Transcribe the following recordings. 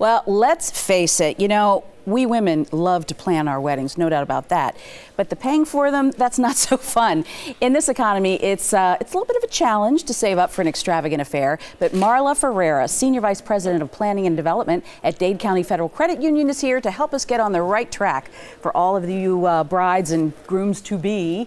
Well, let's face it, we women love to plan our weddings, no doubt about that. But the paying for them, that's not so fun. In this economy, it's a little bit of a challenge to save up for an extravagant affair. But Marla Ferreira, Senior Vice President of Planning and Development at Dade County Federal Credit Union, is here to help us get on the right track for all of you brides and grooms-to-be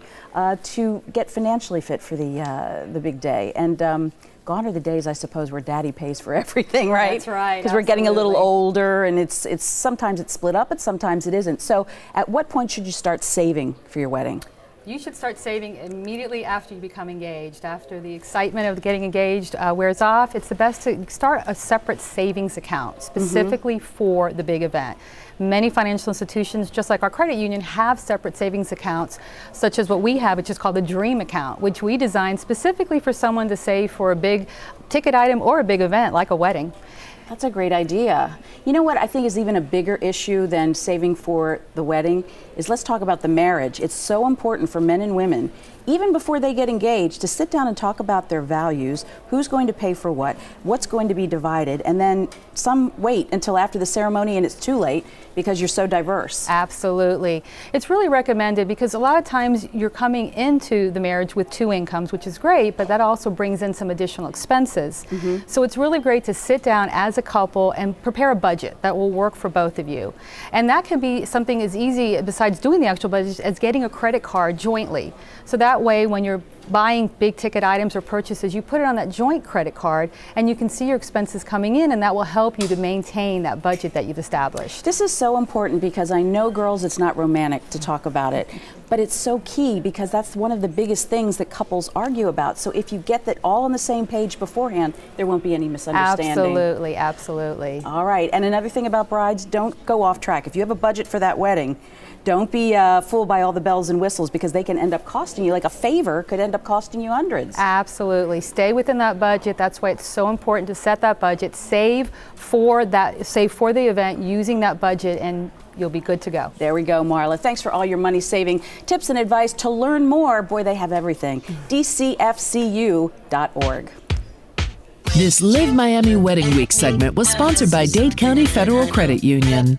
to get financially fit for the big day. And gone are the days, I suppose, where daddy pays for everything, right? That's right. Because we're getting a little older, and it's sometimes it's split up, but sometimes it isn't. So at what point should you start saving for your wedding? You should start saving immediately after you become engaged. After the excitement of getting engaged wears off, it's the best to start a separate savings account specifically for the big event. Many financial institutions, just like our credit union, have separate savings accounts, such as what we have, which is called the Dream Account, which we designed specifically for someone to save for a big ticket item or a big event like a wedding. That's a great idea. You know what I think is even a bigger issue than saving for the wedding is, let's talk about the marriage. It's so important for men and women, even before they get engaged, to sit down and talk about their values, who's going to pay for what, what's going to be divided, and then some wait until after the ceremony and it's too late because you're so diverse. Absolutely. It's really recommended because a lot of times you're coming into the marriage with two incomes, which is great, but that also brings in some additional expenses. So it's really great to sit down as a couple and prepare a budget that will work for both of you. And that can be something as easy, besides doing the actual budget, as getting a credit card jointly. So that way, when you're buying big ticket items or purchases, you put it on that joint credit card and you can see your expenses coming in, and that will help you to maintain that budget that you've established. This is so important because I know, girls, it's not romantic to talk about it, but it's so key because that's one of the biggest things that couples argue about. So if you get that all on the same page beforehand, there won't be any misunderstanding. Absolutely, absolutely. All right, and another thing about brides, don't go off track. If you have a budget for that wedding, don't be fooled by all the bells and whistles, because they can end up costing you, like a favor could end up costing you hundreds. Absolutely. Stay within that budget. That's why it's so important to set that budget. Save for the event using that budget, and you'll be good to go. There we go, Marla. Thanks for all your money saving tips and advice. To learn more, boy, they have everything. DCFCU.org. This Live Miami Wedding Week segment was sponsored by Dade County Federal Credit Union.